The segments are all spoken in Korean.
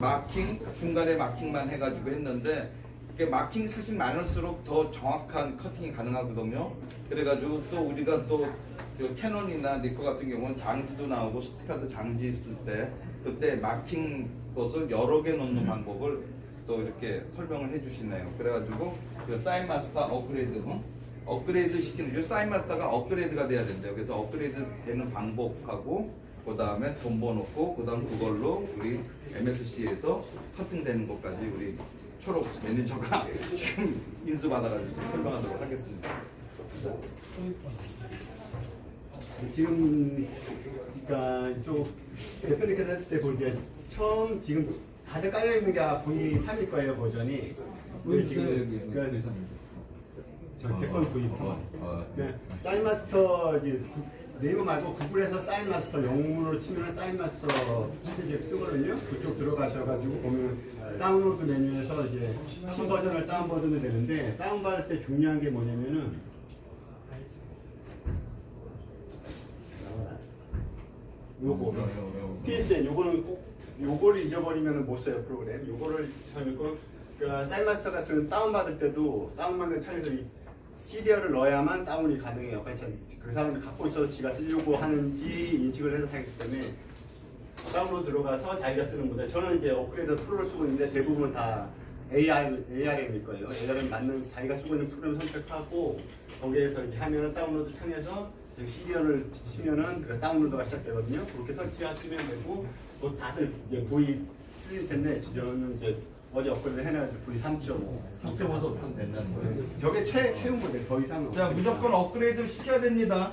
마킹, 중간에 마킹만 해가지고 했는데 이게 마킹 사실 많을수록 더 정확한 커팅이 가능하거든요. 그래가지고 또 우리가 또그 캐논이나 니코 같은 경우는 장지도 나오고 스티커도 장지 있을 때 그때 마킹 것을 여러 개 넣는 방법을 또 이렇게 설명을 해주시네요. 그래가지고 그 사인 마스터 업그레이드 시키는 이 사인 마스터가 업그레이드가 돼야 된대요. 그래서 업그레이드 되는 방법하고 그 다음에 돈 버놓고 그 다음 그걸로 우리 MSC에서 커팅되는 것까지 우리 초록 매니저가 지금 인수받아가지고 설명하도록 하겠습니다. 지금 그러니까 이쪽 대표님께서 했을 때 보기에 처음 지금 다들 깔려 있는 게 V3일 거예요 버전이. 근데 지금 그러니까 저 개건 V4. 사인마스터 이제 네이버 말고 구글에서 사인마스터 영문으로 치면 사인마스터 페이지에 뜨거든요. 그쪽 들어가셔가지고 보면 다운로드 메뉴에서 이제 신버전을 다운버전을 되는데 다운받을 때 중요한 게 뭐냐면은 요거 PSN 요거는 꼭 요거를 잊어버리면 못 써요 프로그램. 요거를 참고 그러니까 사인마스터 같은 다운받을 때도 다운받는 창에서 이 시리얼을 넣어야만 다운이 가능해요. 그러니까 그 사람이 갖고 있어서 지가 쓰려고 하는지 인식을 해서 하기 때문에 다운으로 들어가서 자기가 쓰는 건데 저는 이제 업그레이드 프로를 쓰고 있는데 대부분 다 ARM일 거예요. ARM 맞는 자기가 쓰고 있는 프로그램 선택하고 거기에서 이제 하면은 다운로드 창에서 시리얼을 치면은 그 다운로드가 시작되거든요. 그렇게 설치하시면 되고 또 다들 이제 V 쓰일 텐데 저는 이제 어제 업그레이드 해놔가지고 V3.5 상태보다 업그레이드 된다는 거예요. 저게 최후 모델 더 이상은 자, 무조건 업그레이드를 시켜야 됩니다.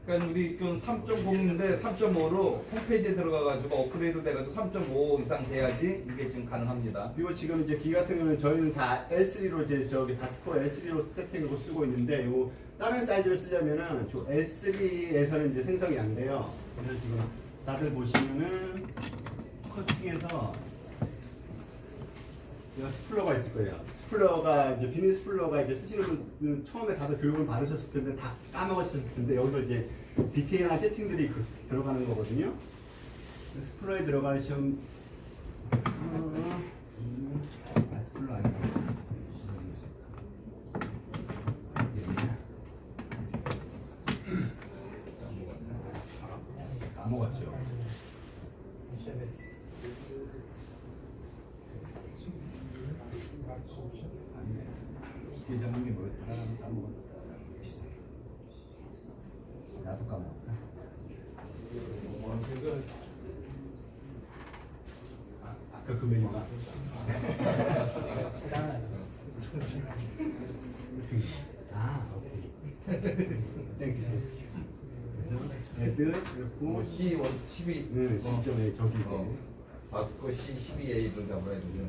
그러니까 우리 3.0인데 3.5로 홈페이지에 들어가가지고 업그레이드 돼가지고 3.5 이상 돼야지 이게 지금 가능합니다. 그리고 지금 이제 기 같은 경우는 저희는 다 L3로 이제 저기 다스코 L3로 세팅하고 쓰고 있는데 요 다른 사이즈를 쓰려면은 저 L3에서는 이제 생성이 안 돼요. 그래서 지금 다들 보시면은 커팅해서 여기 스플러가 있을 거예요. 스플러가 이제 비닐 스플러가 이제 쓰시는 분 처음에 다들 교육을 받으셨을 텐데 다 까먹으셨을 텐데 여기서 이제 디테일한 세팅들이 들어가는 거거든요. 스플러에 들어가시면 스플러 아니야. 까먹었죠. 계좌는 게 뭐였더라? 까먹었다. 나도 까먹었다. 아까 그 메뉴가. 아, 오케이. 땡큐. 애들 그리고 C1 12. 네, 실전에 저기 바스코 C12A를 잡아야 되죠.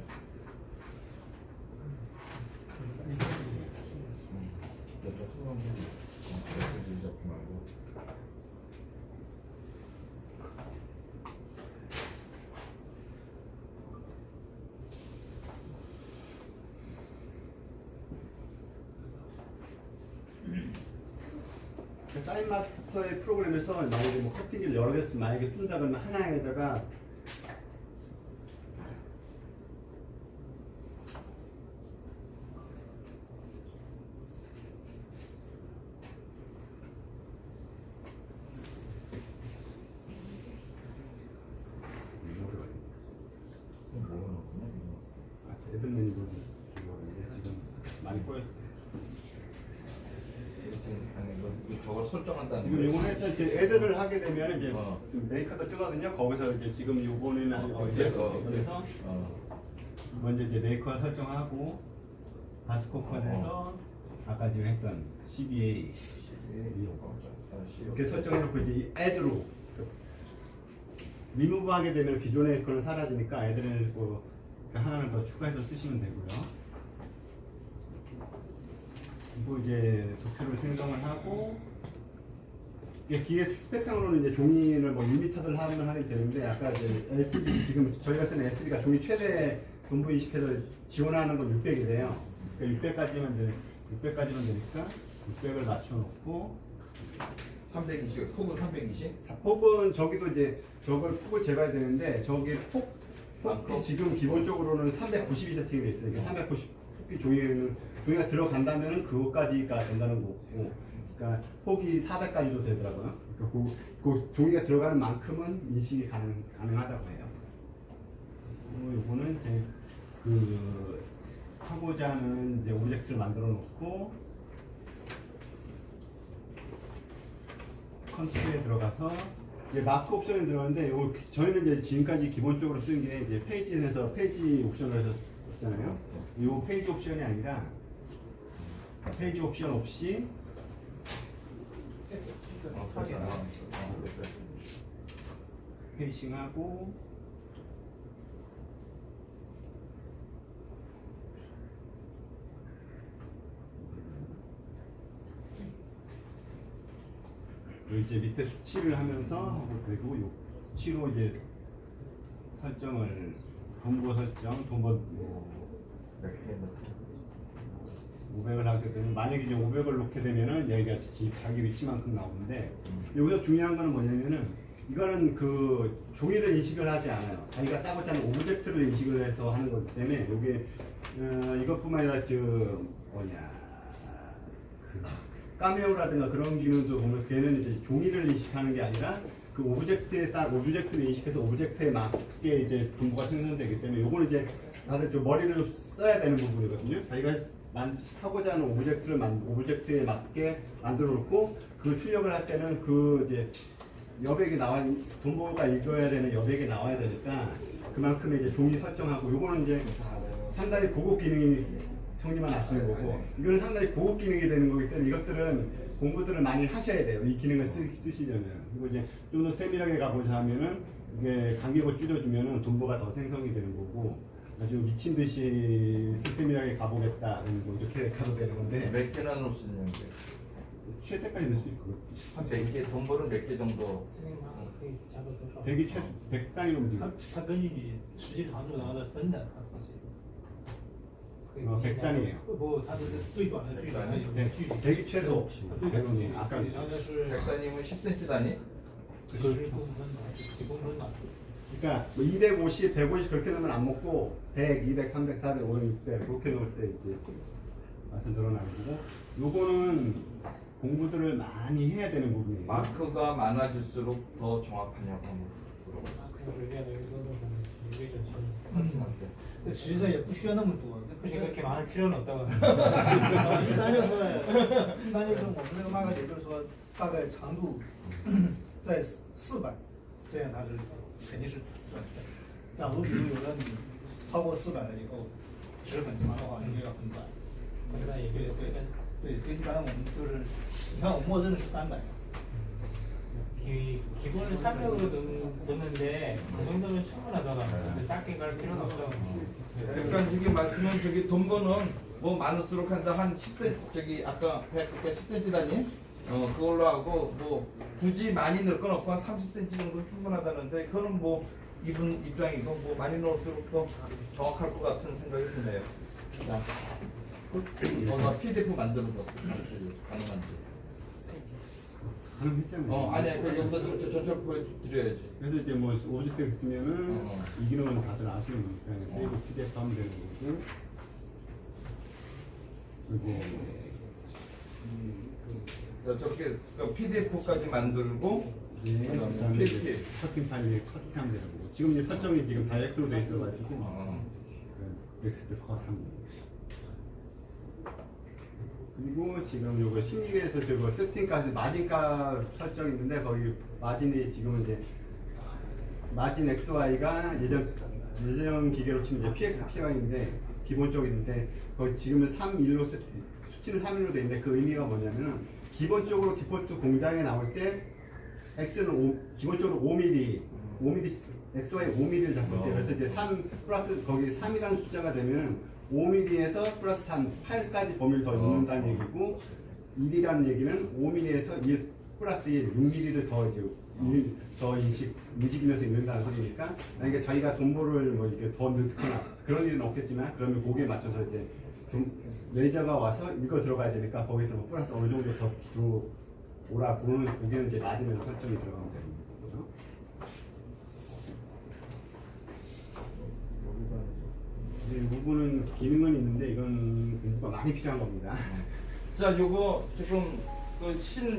사인마스터의 프로그램에서 만약에 뭐 커팅기를 여러 개 만약에 쓴다 그러면 하나에다가 애들 메뉴로 지금 많이 꼬였어. 저걸 설정한다는 지금 거예요. 요거는 이제 애들을 하게 되면 이제 메이커도 뜨거든요. 거기서 이제 지금 요거는 그래서 먼저 이제 메이커 설정하고 바스코컷에서 아까 지금 했던 CBA 이렇게 설정해놓고 이제 애드로 리무브 하게 되면 기존의 그런 사라지니까 애들을 뭐 하나는 더 추가해서 쓰시면 되고요. 그리고 이제 도표를 생성을 하고 이게 기계 스펙상으로는 이제 종이를 뭐 1m들 하면 하게 되는데 아까 이제 LCD 지금 저희가 쓰는 LCD가 종이 최대 분부 인식해서 지원하는 건 600이래요. 그러니까 600까지만 되니까 600을 맞춰놓고 320, 폭은 320? 폭은 저기도 이제 저걸 폭을 재봐야 되는데 저기 폭 토끼 지금 기본적으로는 392 세팅이 돼 있어요. 390 토끼 종이가 들어간다면은 그것까지가 된다는 거고, 그러니까 폭이 400까지도 되더라고요. 그러니까 그 종이가 들어가는 만큼은 인식이 가능하다고 해요. 이거는 이제 그 하고자 하는 이제 오브젝트를 만들어 놓고 컨트롤에 들어가서 이제 마크 옵션에 들어가는데 저희는 이제 지금까지 기본적으로 쓰는 게 이제 페이지에서 페이지 옵션을 해서 썼잖아요. 이 페이지 옵션이 아니라 페이지 옵션 없이 페이싱하고 이제 밑에 수치를 하면서 그리고 요 수치로 이제 설정을 돈보 설정, 돈보 500을 하게 되면 만약에 이제 500을 놓게 되면은 여기가 자기 위치만큼 나오는데 여기서 중요한 거는 뭐냐면은 이거는 그 종이를 인식을 하지 않아요. 자기가 따고자 하는 오브젝트를 인식을 해서 하는 거기 때문에 이게 이것뿐만 아니라 그 카메오라든가 그런 기능도 보면 걔는 이제 종이를 인식하는 게 아니라 그 오브젝트에 따라 오브젝트를 인식해서 오브젝트에 맞게 이제 분모가 생성되기 때문에 요거는 이제 다들 좀 머리를 써야 되는 부분이거든요. 자기가 하고자 하는 오브젝트에 맞게 만들어 놓고 그 출력을 할 때는 그 이제 여백이 돈보가 읽어야 되는 여백이 나와야 되니까 그만큼의 이제 종이 설정하고 요거는 이제 상당히 고급 기능이 성님만 아시는 거고 이거는 상당히 고급 기능이 되는 거기 때문에 이것들은 공부들을 많이 하셔야 돼요. 이 기능을 쓰시려면. 그리고 이제 좀 더 세밀하게 가보자 하면은 이게 간격을 줄여주면은 돈보가 더 생성이 되는 거고 아주 미친 듯이 세밀하게 가보겠다 뭐 이렇게 가도 되는 건데 몇 개나 넣을 수 있는데? 최대까지 넣을 수 있고 한 100개, 돈벌은 몇 개 정도? 100이 100단위로 움직여. 它根据你实际长度然后再分的，它自己。 100단위예요. 不，它这是最短的距离，它有个距离。 100이 최소 100원이 아까 然后就是 100단위면 10cm 단위? 10公分嘛，几公分嘛。 그러니까 뭐 250, 150 그렇게 넣으면 안 먹고 100, 200, 300, 400, 500, 600 그렇게 넣을 때 이제 맛은 늘어나는 거고 요거는 공부들을 많이 해야 되는 부분이에요. 마크가 많아질수록 더 정확하냐고 한번 물어봐요. 随便的一个一个整形。这实际上也不需要那么多，不行，그렇게 많을 필요는 없다고. 一般就是我们那个马克也就是说大概长度在400，这样它是肯定是准的。假如比如有的你超过400了以后，值很长的话，那就要很短。很短也就对对对，一般我们就是你看我默认的是300。 기본을 300으로 넣는데 그 정도면 충분하더라고요. 작게 갈 필요는 없다고. 그러니까 지금 말씀은 저기 돈벌은 뭐 많을수록 한다 한 10cm 저기 아까 10cm 단위 그걸로 하고 뭐 굳이 많이 넣을 건 없고 한 30cm 정도 충분하다는데 그거는 뭐 이분 입장이고 뭐 많이 넣을수록 더 정확할 것 같은 생각이 드네요. 자, 나 PDF 만들어서 가능한지. 가능했잖아요. 아니야. 그 여기서 전체 보여드려야지. 그래서 이제 뭐 오브젝트 있으면은 이 기능은 다들 아시는 거니까 세이브 PDF 하면 되는 거고 이제 저렇게 PDF까지 만들고 그다음에 이제 커팅 파일에 커팅하면 되는 거고 지금 이제 설정이 지금 다이렉트로 돼 있어가지고 넥스트 컷하면 그리고 지금 요거 심리계에서 저거 세팅까지 마진값 설정이 있는데 거기 마진이 지금은 이제 마진 XY가 예전 기계로 치면 이제 PX, PY인데 기본적으로 있는데 거기 지금은 3.1로 세팅 수치는 3.1로 돼 있는데 그 의미가 뭐냐면은 기본적으로 디폴트 공장에 나올 때 X는 기본적으로 5mm XY 5mm를 잡고 있대요. 그래서 이제 3 플러스 거기 3이라는 숫자가 되면 5mm에서 플러스 3, 8까지 범위를 더 넣는다는 얘기고 1이라는 얘기는 5mm에서 1 플러스 1, 6mm를 더 움직이면서 읽는다는 소리니까 만약에 자기가 돈보를 뭐 이렇게 더 넣거나 그런 일은 없겠지만 그러면 거기에 맞춰서 이제 좀 레이저가 와서 읽어 들어가야 되니까 거기서 뭐 플러스 어느 정도 더 들어오라 그러는 거기는 이제 맞으면서 설정이 들어가면 되는 거죠. 기능은 있는데 이건 공부가 많이 필요한 겁니다. 자, 요거 지금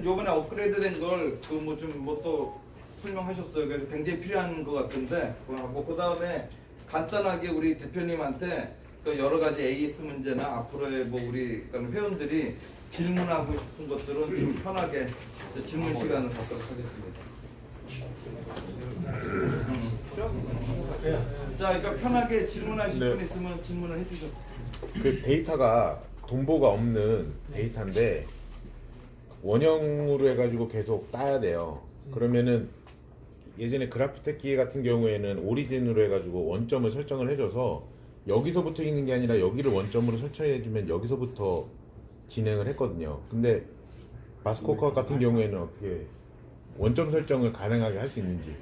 요번에 업그레이드된 걸 그 뭐 좀 뭐 또 설명하셨어요. 그래서 굉장히 필요한 것 같은데 그거 하고 그 다음에 간단하게 우리 대표님한테 또 여러 가지 AS 문제나 앞으로의 뭐 우리 회원들이 질문하고 싶은 것들은 좀 편하게 이제 질문 시간을 갖도록 하겠습니다. 자, 그러니까 편하게 질문하실 네. 분 있으면 질문을 해주셔도. 그 데이터가 동보가 없는 데이터인데 원형으로 해가지고 계속 따야 돼요. 그러면은 예전에 그래프테키 같은 경우에는 오리진으로 해가지고 원점을 설정을 해줘서 여기서부터 있는 게 아니라 여기를 원점으로 설정해주면 여기서부터 진행을 했거든요. 근데 마스코커 같은 경우에는 어떻게 원점 설정을 가능하게 할 수 있는지.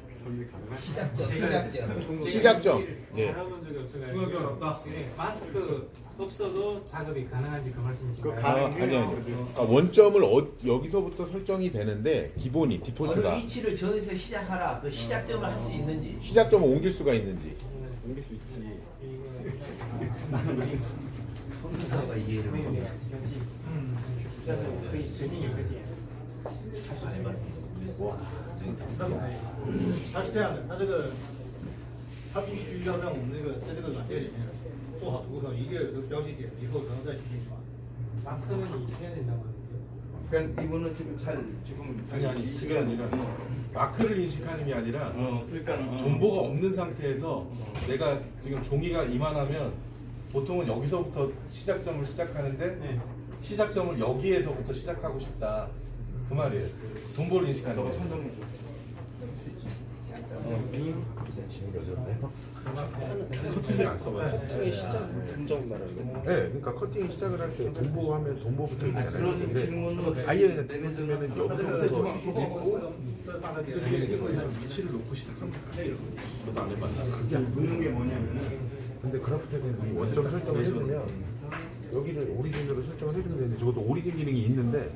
시작점. 예. 알아본 적이 없어가지고. 네, 마스크 없어도 작업이 가능한지 그 말씀이신가요? 그거 아니요. 그러니까 원점을 여기서부터 설정이 되는데 기본이 어느 디폴트가 위치를 정해서 시작하라. 그 시작점을 할 수 있는지. 시작점을 옮길 수가 있는지. 옮길 수 있지. 통기사가 이해를 네, 못해. 역시 거의 전혀 거기에. 它是这样的，它这个它必须要让我们在这个软件里面做好图表，一个有标记点，以后然后再去印刷。 마크는 있어야 된다고 하는데. 그러니까 이분은 지금 아니, 이 그게 아니라 마크를 인식하는 게 아니라 그러니까 정보가 없는 상태에서 내가 지금 종이가 이만하면 보통은 여기서부터 시작점을 시작하는데 네. 시작점을 여기에서부터 시작하고 싶다 그 말이에요. 정보를 인식하는 너가 거. 선정해 줘. 커팅이 안 써봤죠. 커팅의 시작 점정 말하는 거. 네, 그러니까 커팅 시작을 할 때 동보하면 동보부터 있잖아요. 그런 근데 질문은 아예 그냥 들으면은 여기서부터 위치를 놓고 시작하면 너도 안 해봤나? 그게 묻는 게 뭐냐면은 근데 그래프텍은 이 원점 설정을 해주면 여기를 오리진으로 설정을 해주면 되는데 저것도 오리진 기능이 있는데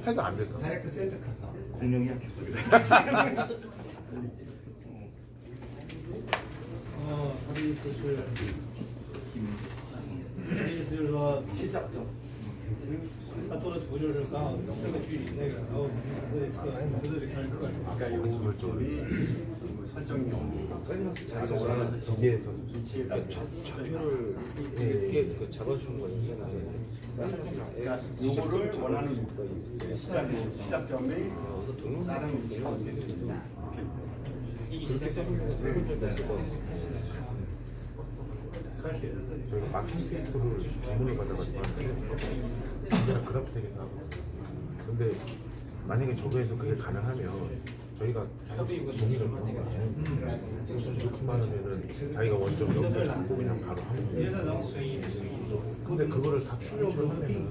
해도 안 돼서. 다이렉트 센터 카사. 공룡이 약했습니다. 他的意思是，他的意思就是说，他做的图就是刚好这个距离那个，然后这里刻，这里开始刻。 아까 이 오점이 설정이 자기가 원하는 기계에서 위치에다 좌표를 이렇게 잡아주는 거예요. 그러니까 요거를 원하는 시작점이 다른 위치가 어디 있느냐 그렇게 써본 적이 없어서 저희가 마킹 테이프를 주문을 받아가지고 그래프텍에서 하고 근데 만약에 저거에서 그게 가능하면 저희가 종이를 받아가지고 지금 이렇게만 하면은 자기가 원점 여기서 잡고 그냥 바로 하는 거예요. 근데 그거를 다 출력을 하면은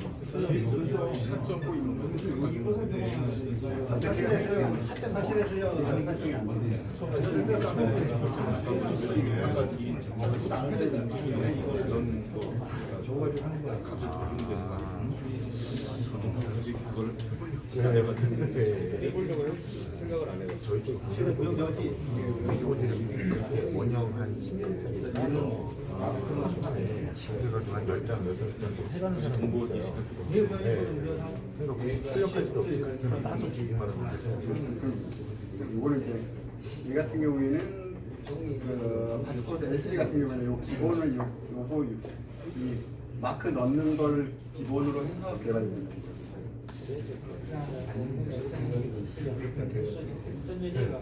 시작점 보이는 거. 他现在是要 설정이 안 되네. 저거 가지고 하는 거야. 갑자기 더 주는 되는 거 아니야? 저도 굳이 그걸 해보려고 생각을 안 해요. 저희 쪽 이렇게 원형 한 10년짜리 그래가지고 한 10장, 8장 해가는 사람 정보 인식할 필요 없어. 没有标记或者没有他 그러니까 굳이 출력할 필요 없으니까 그냥 나도 주기만 하면 되죠. 이거는 이제 이 같은 경우에는 그 파스코드 S3 같은 경우에는 요 기본을 요거 이 마크 넣는 걸 기본으로 해서 개발이 됩니다.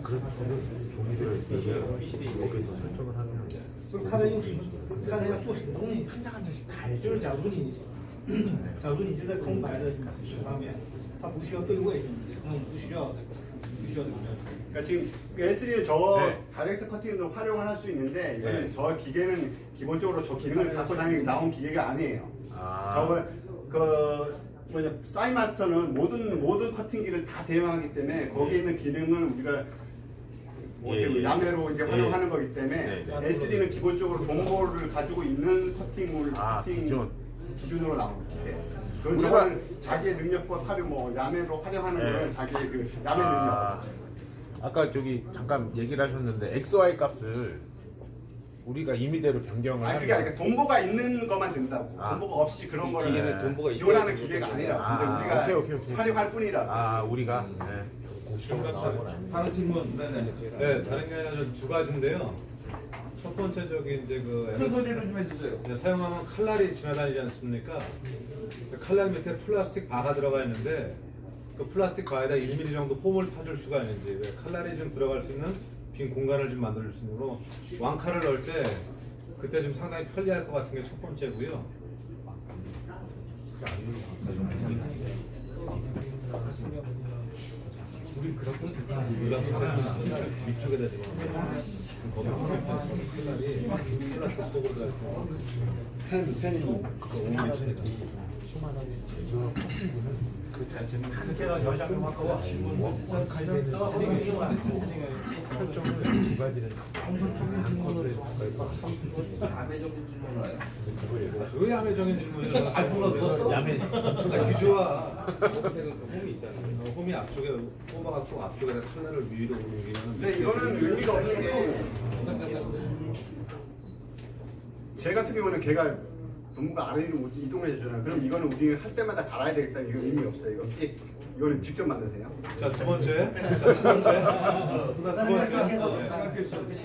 그래서 종이를 여기서 설정을 하면 就是他在用什么？他在要做什么东西？한 장씩 다 해줘. 就是假如你就在空白的纸上面，它不需要对位，不需要这个。 그러니까 지금 S3는 저 네. 다이렉트 커팅으로 활용을 할 수 있는데 이거는 네. 저 기계는 기본적으로 저 기능을 갖고 다니는 나온 기계가 아니에요. 아. 저거 그 뭐냐 사이마스터는 모든 커팅기를 다 대응하기 때문에 거기에 있는 기능은 우리가 예. 야매로 이제 활용하는 거기 때문에 네. S3는 기본적으로 동보를 가지고 있는 커팅 기준으로 나온 기계. 그건 우리가- 저거는 자기의 능력껏 야매로 활용하는 네. 거는 자기의 그 야매 능력. 아까 저기 잠깐 얘기를 하셨는데 XY 값을 우리가 임의대로 변경을 아니 그게 하면 아니라 돈보가 있는 것만 된다고. 아. 돈보가 없이 그런 거를 기계는 돈보가 지원하는 있어야지 기계가 아니라. 아, 근데 우리가 오케이. 활용할 뿐이라. 아 우리가 다른 질문. 네네. 네, 다른 게 아니라 두 가지인데요. 첫 번째적인 이제 큰 소리로 좀 해주세요. 이제 사용하면 칼날이 지나다니지 않습니까? 그 칼날 밑에 플라스틱 바가 들어가 있는데 그 플라스틱 바에다 1mm 정도 홈을 파줄 수가 있는지 왜 칼날이 좀 들어갈 수 있는 빈 공간을 좀 만들 수 있는 왕칼을 넣을 때 그때 좀 상당히 편리할 것 같은 게 첫 번째고요. 우리 그런 건 위쪽에다 지금 칼날이 플라스틱 속으로 들어가 펜이 그 자체는 제가 여자분 하고 설정을 두 가지를 공설적인 질문을 야매적인 질문을 해요. 왜 야매적인 질문이야? 안 불렀어? 야매 아주 좋아. 홈이 있다. 홈이 앞쪽에 뽑아갖고 앞쪽에 칼날을 위로 옮기면. 근데 이거는 의미가 없는 게 제 같은 경우는 걔가 돈보가 아래로 이동을 해주잖아요. 그럼 이거는 우리 할 때마다 갈아야 되겠다. 이거 의미 없어요. 이거는 직접 만드세요. 자, 두 번째.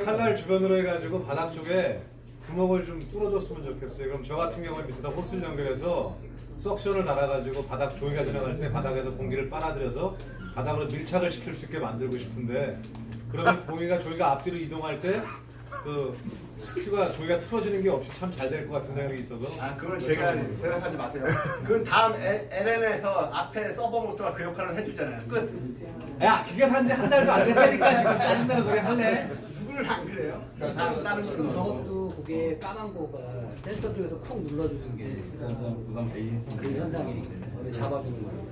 칼날 주변으로 해가지고 바닥 쪽에 구멍을 좀 뚫어줬으면 좋겠어요. 그럼 저 같은 경우는 밑에다 호스를 연결해서 석션을 달아가지고 바닥 조이가 지나갈 때 바닥에서 공기를 빨아들여서 바닥으로 밀착을 시킬 수 있게 만들고 싶은데 그러면 공기가 조이가 앞뒤로 이동할 때 그 스큐가 조이가 틀어지는 게 없이 참 잘 될 것 같은 생각이 있어서 아, 그건 제가 대답하지 마세요. 그건 다음 LN에서 앞에 서버 모터가 그 역할을 해주잖아요. 끝. 야 기계 산지 한 달도 안 됐다니까 지금 짜증나는 소리 할래? 누구를 안 그래요? 다른 식으로. 저것도 그게 까만 거가 센서 쪽에서 쿡 눌러주는 게 그 현상이니까 잡아주는 거.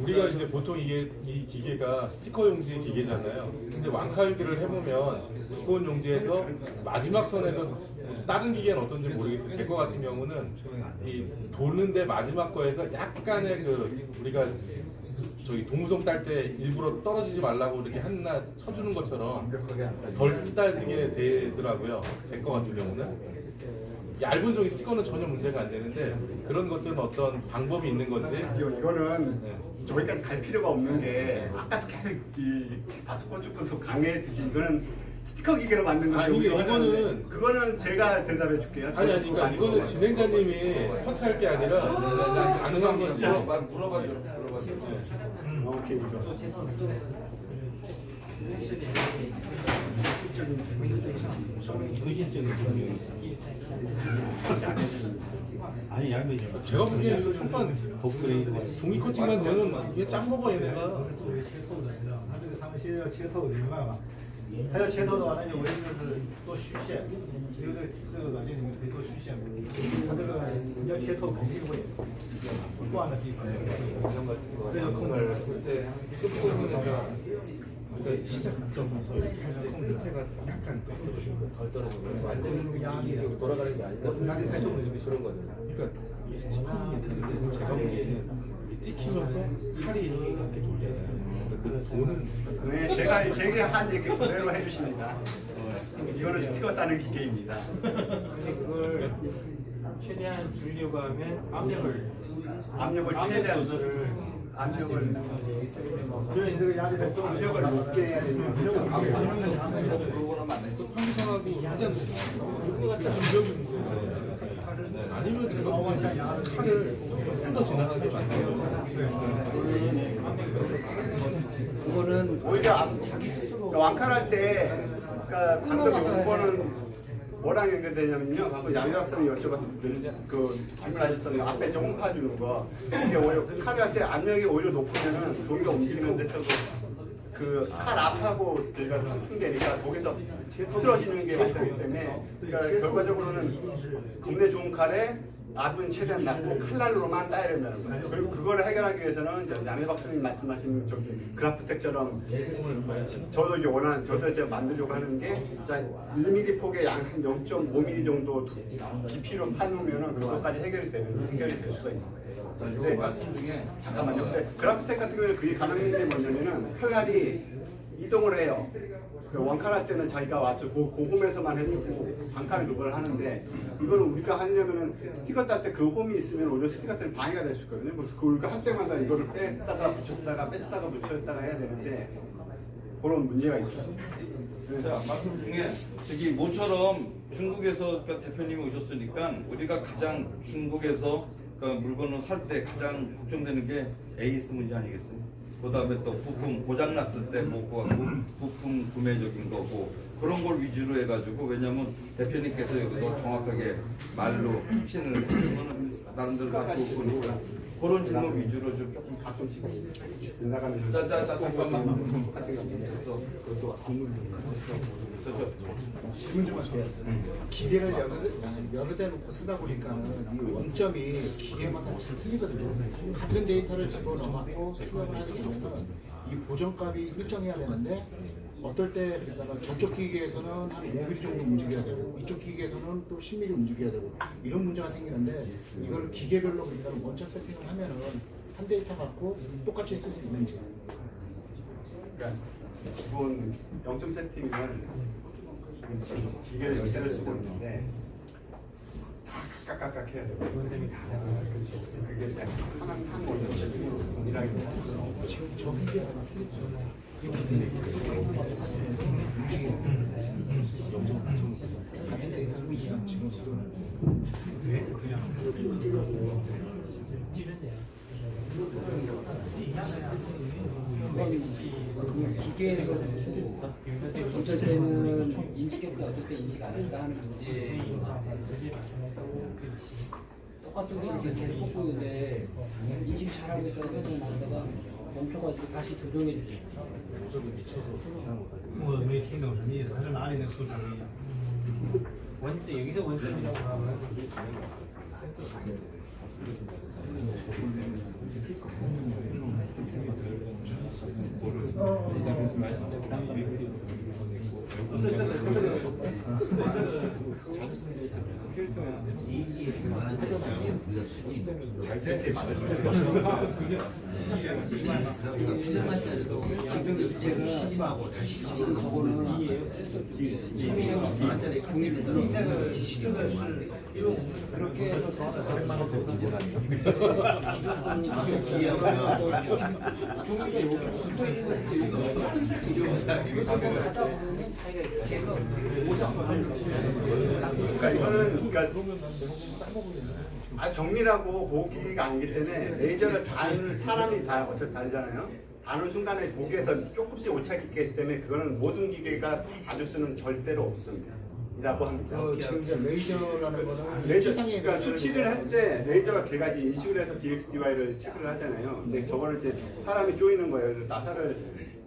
우리가 이제 보통 이 기계가 스티커 용지 기계잖아요. 근데 왕칼기를 해보면 기본 용지에서 마지막 선에서 다른 기계는 어떤지 모르겠어요. 제 거 같은 경우는 이 도는데 마지막 거에서 약간의 그 우리가 저기 동무송 딸 때 일부러 떨어지지 말라고 이렇게 하나 쳐주는 것처럼 덜 따지게 되더라고요. 제 거 같은 경우는. 얇은 종이 스티커는 전혀 문제가 안 되는데 그런 것들은 어떤 방법이 있는 건지. 이거는 저기까지 갈 필요가 없는 게 아까도 계속 다섯 번 조금 강했듯이 이거는 스티커 기계로 만든 건데 아니, 우리가 이거는- 하는데 그거는 제가 대답해 줄게요. 아니 그러니까 이거는 진행자님이 커트할 게 아니라 가능한 거지. 물어봐줘. 오케이 이거. 의심적인 부분이 있습니다. 아니 야매죠. 제가 보기에는 이거 좀만 업그레이드가 종이 커팅만 되는 이게 짱 먹어 얘네가. 它这个他们现在要切透，明白吗？它要切透的话，那就唯一就是做虚线，因为这个软件里面可以做虚线。它这个要切透肯定会不断的地方，这个控制。 시작점에서 끝에가 약간 덜 떨어지고 완전히 야기예요. 돌아가는 게 아니라 야기 탈정을 이렇게 그런 거죠. 그러니까 이 스티커는 괜찮은데 제가 보기에는 이게 찍히면서 칼이 이렇게 돌잖아요. 그 도는 네, 제가 한 얘기 그대로 해주십니다. 이거는 스티커 따는 기계입니다. 근데 그걸 최대한 줄이려고 하면 압력을 최대한 조절을 압력을 그 야기 압력을 높게 해야 되는 그거는 맞네. 항상하고 하잖아요. 그거 같은 인력이 문제예요. 아니면 제가 보기에는 칼을 좀 더 지나가게 만들어요. 그거는 오히려 왕칼할 때 그러니까 감독이 이거는 뭐랑 연결되냐면요. 그 양력선이 여쭤봤는데 그 질문하셨던 거 앞에 좀 홈파 주는 거 이게 오히려 칼할 때 압력이 오히려 높으면은 종이가 움직이는 데서 그 칼 앞하고 저희가 충되니까 거기서 틀어지는 게 발생하기 때문에 그러니까 결과적으로는 겁내 좋은 칼에 압은 최대한 낮고 칼날로만 따야 된다는 거예요. 그리고 그거를 해결하기 위해서는 이제 양해 박사님 말씀하신 저기 그래프텍처럼 저도 이제 저도 이제 만들려고 하는 게 1mm 폭의 양 한 0.5mm 정도 깊이로 파놓으면은 그것까지 해결이 될 수가 있는 거예요. 자, 요 네. 말씀 중에 잠깐만요. 근데 그래프텍 같은 경우는 그게 가능한 게 뭐냐면은 칼날이 이동을 해요. 그 원칼 때는 자기가 와서 그 홈에서만 해주고 반칼은 그걸 하는데 이거는 우리가 하려면은 스티커 딸 때 그 홈이 있으면 오히려 스티커 때는 방해가 될 수 있거든요. 그래서 우리가 할 때마다 이거를 뺐다가 붙였다가 뺐다가 붙였다가 해야 되는데 그런 문제가 있어요. 자, 말씀 중에 저기 모처럼 중국에서 그 대표님이 오셨으니까 우리가 가장 중국에서 그 물건을 살 때 가장 걱정되는 게 AS 문제 아니겠어요? 그 다음에 또 부품 고장 났을 때 뭐 구하고 부품 구매적인 거고 그런 걸 위주로 해가지고 왜냐면 대표님께서 여기서 정확하게 말로 확신을 해주면 나름대로 다 좋을 거니까 그런 질문 위주로 좀 조금 가끔씩 지나가면서 자 잠깐만 됐어. 그것도 아무 질문 좀 하세요. 기계를 여러 대 놓고 쓰다 보니까는 이 원점이 기계마다 좀 틀리거든요. 같은 데이터를 집어넣고 출력을 하는 경우는 이 보정값이 일정해야 되는데 어떨 때 그러니까 저쪽 기계에서는 한 5mm 정도 움직여야 되고 이쪽 기계에서는 또 10mm 움직여야 되고 이런 문제가 생기는데 이걸 기계별로 그러니까 원점 세팅을 하면은 한 데이터 갖고 똑같이 쓸 수 있는지. 그러니까 기본 0점 세팅은 지금 기계를 열대를 쓰고 있는데 다 깍깍깍 해야 되고 그게 한 원점 세팅으로 동일하게 지금 저 기계 하나 같은 데이터를 지금 그 기계에서 어쩔 때는 인식했다 어쩔 때 인식 안 했다 하는 문제 똑같은 거 이제 계속 뽑고 있는데 인식 잘하고 있다가 회전 나다가 멈춰가지고 다시 조정해 주죠. 我没听懂什么意思，他是哪里的数值不一样？ 원점 여기서 원점이라고 하면 지금 저거는 그렇게 해서 종이가 여기 붙어 있는데 가다 보면 자기가 계속 그러니까 이거는 그러니까 정밀하고 고기가 아니기 때문에 레이저를 다는 사람이 다 어차피 다르잖아요. 다는 순간에 고기에서 조금씩 오차가 있기 때문에 그거는 모든 기계가 아주 쓰는 절대로 없습니다. 라고 합니다. 지금 이제 레이저라는 거는 레이저, 수치상의 그러니까 수치를 할 때 레이저가 네 가지 인식을 해서 DXDY를 체크를 하잖아요. 근데 저거를 이제 사람이 쪼이는 거예요. 그래서 나사를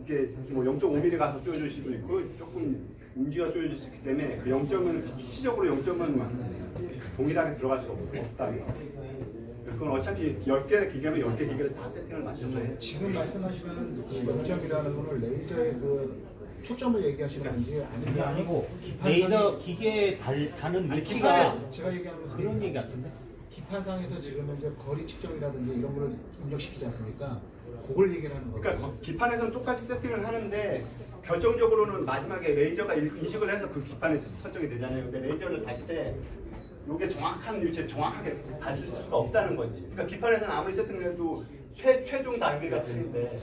이게 뭐 0.5mm 가서 쪼여줄 수도 있고 조금 움직여 쪼여줄 수 있기 때문에 그 0점은 수치적으로 0점은 동일하게 들어갈 수가 없다고요. 그건 어차피 10개 기계면 10개 기계를 다 세팅을 맞춰서 해요. 지금 말씀하시는 그 0점이라는 거는 레이저의 그 초점을 얘기하시는 건지 그게 아니면 아니고 기판상이- 레이더 기계에 다는 아니, 위치가 기판에- 제가 얘기하는 건 그런 얘기 같은데? 기판상에서 지금 이제 거리 측정이라든지 이런 거를 입력시키지 않습니까? 그걸 얘기를 하는 거예요. 그러니까 기판에서는 똑같이 세팅을 하는데 결정적으로는 마지막에 레이저가 인식을 해서 그 기판에서 설정이 되잖아요. 근데 레이저를 달 때 이게 정확한 위치에 정확하게 달 수가 없다는 거지. 그러니까 기판에서는 아무리 세팅해도 최종 단계가 틀린데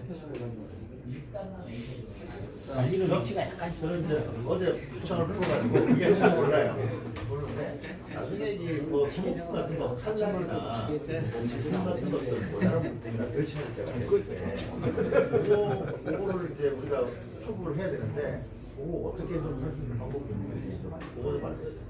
달리는 위치가 약간 저는 이제 어제 부천을 풀어가지고 이게 잘 몰라요. 모르는데 나중에 이제 뭐 소모품 같은 거 산장이나 제품 같은 것들 뭐 다른 부분이나 결치할 때가 있어요. 그거를 이제 우리가 초보를 해야 되는데 그거 어떻게 좀 살피는 방법이 있는지 그거 좀 알려주세요.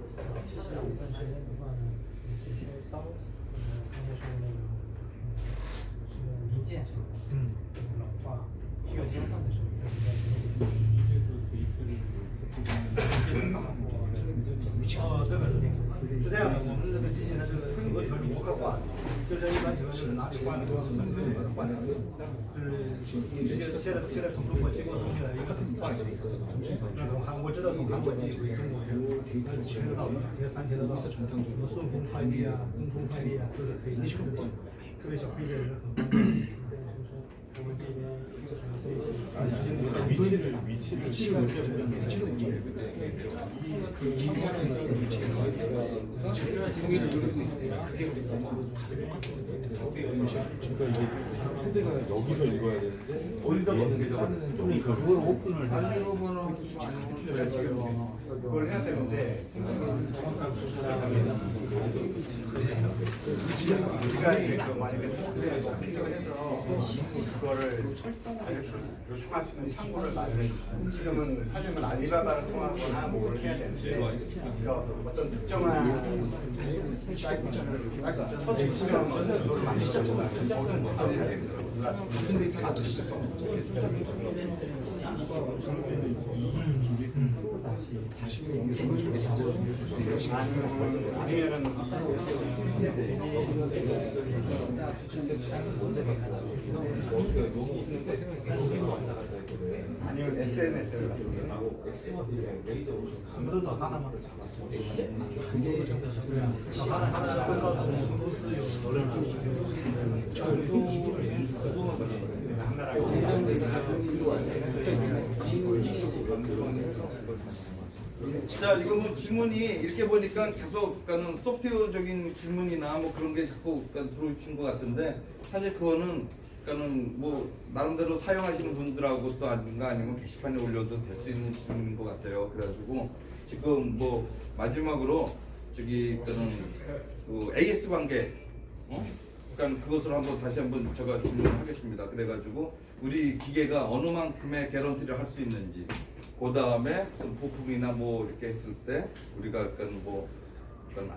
顺丰快递啊，中通快递啊，都是可以一起的。特别小配件也是很方便。 위치를 위치가 문제는 위치가 문제예요. 이 판단에서 위치가 그게 그러니까 이게 세대가 여기서 읽어야 되는데 어디다 넣는 게 그러니까 그걸 오픈을 제가 지금 그걸 해야 되는데 우리가 이게 만약에 필요해서 그거를 요청할 수 있는 창구를 마련해 주시면 지금은 하려면 알리바바를 통하거나 뭐를 해야 되는데 그러니까 어떤 특정한 처치시간 그걸 만들었잖아요. 근데 이렇게 아니면은 아니면 SNS를 아무래도 하나만 더 잡아. 하나 끝까지 무슨 자, 이거 뭐 질문이 이렇게 보니까 계속 그러니까는 소프트웨어적인 질문이나 뭐 그런 게 자꾸 들어오신 것 같은데 사실 그거는 그러니까는 뭐 나름대로 사용하시는 분들하고 또 아니면 게시판에 올려도 될 수 있는 질문인 것 같아요. 그래가지고 지금 뭐 마지막으로 저기 그러니까는 그 AS 관계, 그러니까 그것을 다시 한번 제가 질문하겠습니다. 그래가지고 우리 기계가 어느 만큼의 개런티를 할 수 있는지. 그 다음에 무슨 부품이나 뭐 이렇게 했을 때 우리가 약간 뭐 약간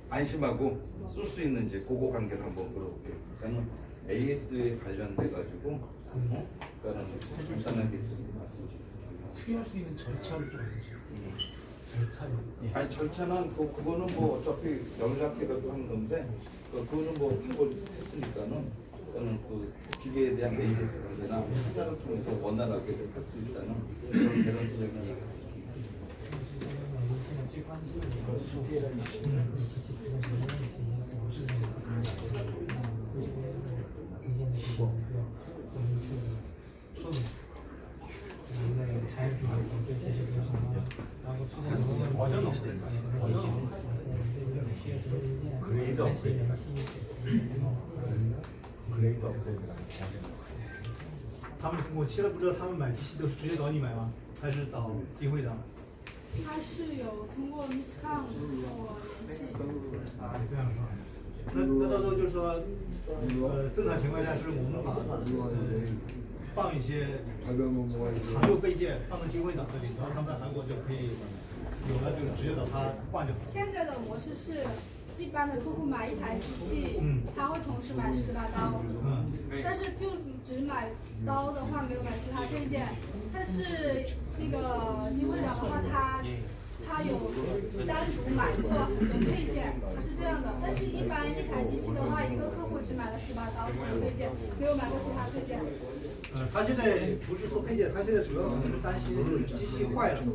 안심하고 쓸 수 있는지 그거 관계를 한번 물어볼게요. 그러니까 AS에 관련돼 가지고 그러니까 간단하게 좀 말씀 주세요. 수리할 수 있는 절차를 좀 절차요. 아니 절차는 그거는 뭐 어차피 연락해가지고 하는 건데 그거는 뭐 한 번 했으니까는 그거는 그 기계에 대한 AS 관계나 투자를 통해서 원활하게 할 수 있다는 그런 개런티적인 얘기. 그레이드 업그레이드. 그레이드 업그레이드. 他们我去了不知道他们买机器都是直接找你买吗？还是找机会的？他是有通过 Miscom 跟我联系。啊，这样是吧？那到时候就是说，正常情况下是我们把放一些常用备件放到机会长这里，然后他们在韩国就可以有了就直接找他换就好。现在的模式是。一般的客户买一台机器，他会同时买18刀，但是就只买刀的话，没有买其他配件。但是那个金会长的话，他有单独买过很多配件，他是这样的。但是一般一台机器的话，一个客户只买了18刀这个配件，没有买过其他配件。他现在不是说配件，他现在主要是担心机器坏了，是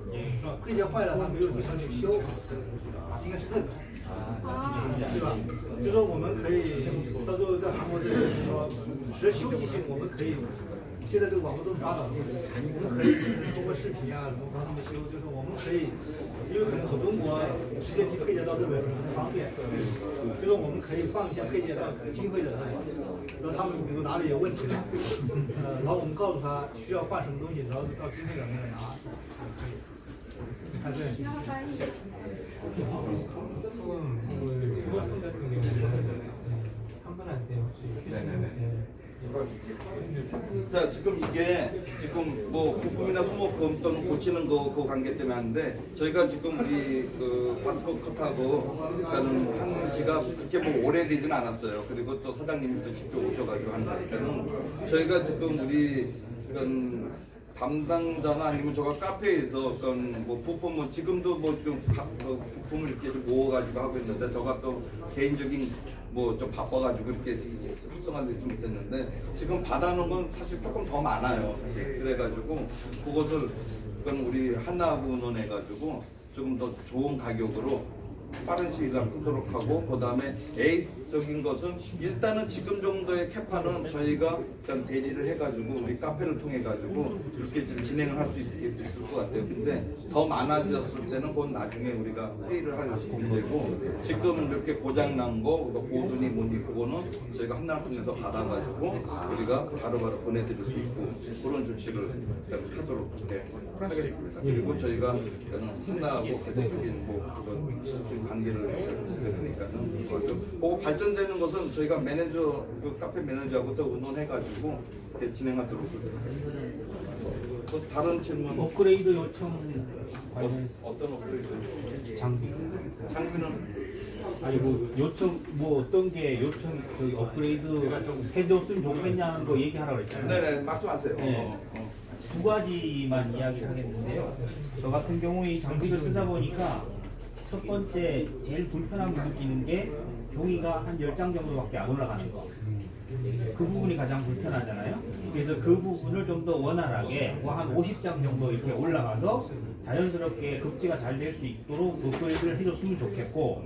吧？配件坏了，他没有地方去修，应该是这个。对吧？就说我们可以到时候在韩国这里说，实修机器我们可以，现在这个网络这么发达，我们可以通过视频啊什么帮他们修，就是我们可以，因为可能从中国直接寄配件到日本不太方便，就是我们可以放一些配件到金会的那里，然后他们比如哪里有问题了，然后我们告诉他需要换什么东西，然后到金会长那里拿。看这样。 자, 지금 이게 지금 뭐 부품이나 소모품 또는 고치는 거 그 관계 때문에 하는데 저희가 지금 우리 그 바스코 컷하고 그러니까는 한 지가 그렇게 뭐 오래되지는 않았어요. 그리고 또 사장님이 또 직접 오셔가지고 하는 거니까는 저희가 지금 우리 그런 담당자나 아니면 저가 카페에서 어떤 뭐 부품은 지금도 뭐 지금 부품을 이렇게 좀 모아가지고 하고 있는데 저가 또 개인적인 뭐 좀 바빠가지고 이렇게 활성화되지 못했는데 지금 받아놓은 건 사실 조금 더 많아요. 사실 그래가지고 그것을 그건 우리 한나하고 의논해가지고 조금 더 좋은 가격으로 빠른 시일 안에 풀도록 하고, 그 다음에 A적인 것은 일단은 지금 정도의 캐파는 저희가 일단 대리를 해가지고 우리 카페를 통해 가지고 이렇게 진행을 할 수 있을 것 같아요. 근데 더 많아졌을 때는 그건 나중에 우리가 회의를 할 문제고, 지금 이렇게 고장 난 거, 보드니 뭐니 그거는 저희가 한날 통해서 받아가지고 우리가 바로바로 보내드릴 수 있고 그런 조치를 하도록 하겠습니다. 그리고 저희가 한나하고 계속적인 그런 지속적인 관계를 해드리니까는 그거 발전되는 것은 저희가 매니저 그 카페 매니저하고 또 의논해가지고 이렇게 진행하도록 하겠습니다. 또 다른 질문 업그레이드 요청 어떤 업그레이드? 장비는 아니 뭐 요청 뭐 어떤 게 요청 그 업그레이드 해줬으면 좋겠냐는 거 얘기하라고 했잖아요. 네네 말씀하세요. 네. 두 가지만 이야기를 하겠는데요. 저 같은 경우에 이 장비를 쓰다 보니까 첫 번째 제일 불편함을 느끼는 게 종이가 한 10장 정도밖에 안 올라가는 거. 그 부분이 가장 불편하잖아요. 그래서 그 부분을 좀 더 원활하게 뭐 한 50장 정도 이렇게 올라가서 자연스럽게 급지가 잘 될 수 있도록 업그레이드를 해줬으면 좋겠고,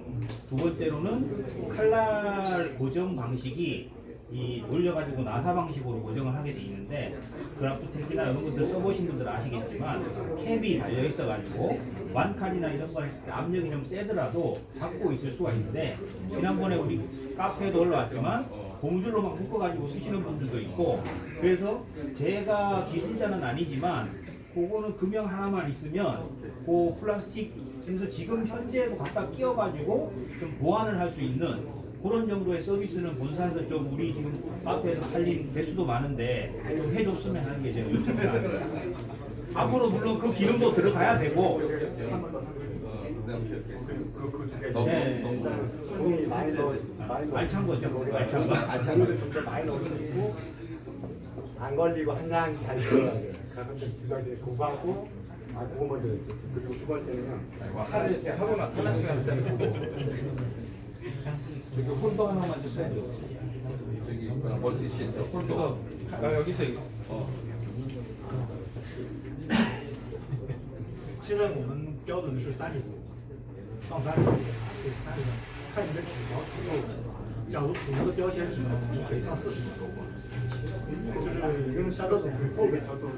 두 번째로는 칼날 고정 방식이 이 올려가지고 나사 방식으로 고정을 하게 돼 있는데, 그래프텍이나 이런 것들 써보신 분들 아시겠지만 캡이 달려 있어가지고 완칼이나 이런 걸 했을 때 압력이 좀 세더라도 잡고 있을 수가 있는데, 지난번에 우리 카페에도 올라왔지만 봉줄로 막 묶어가지고 쓰시는 분들도 있고, 그래서 제가 기술자는 아니지만 그거는 금형 하나만 있으면 그 플라스틱에서 지금 현재도 갖다 끼워가지고 좀 보완을 할 수 있는 그런 정도의 서비스는 본사에서 좀 우리 지금 카페에서 할린 개수도 많은데 좀 해줬으면 하는 게 제 요청입니다. 앞으로 물론 그 기능도 들어가야 되고. 네. 돈이 많이 알찬 거죠. 알찬 거. 알찬 좀더 많이 넣을 수 있고 안 걸리고 한 장씩 잘 들어가야 돼요. 그래서 두 가지 공부하고 그거 먼저 그리고 두 번째는 하나씩 하고 나 하나씩 일단 보고 저기 홀더 하나만 좀 빼줘. 저기 멀티시트 홀더 여기 있어 이거. 现在我们标准的是35到35，看你的纸条足够。假如普通的标签纸呢，我们可以放40多个。就是이거는 샤도도 포개 저도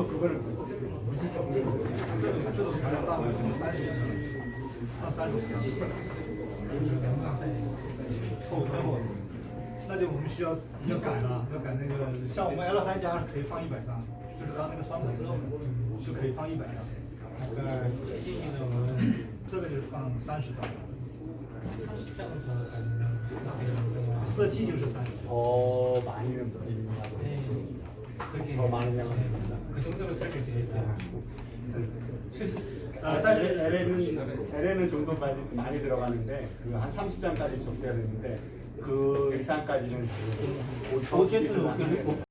그거를 무지 정도 저도 가량放30放35那就我们需要改了，要改那个，像我们 L3加可以放100张，就是刚刚那个双层是可以放100张，최신 기능은 这个就是放30张， 30장부터 가능한色气就是30。 더 많이는 더 많은 양을 그 정도로 설계되어 최소 LM은 좀 더 많이 들어가는데 그 한 30장까지 적대가 되는데 그 이상까지는 어쨌든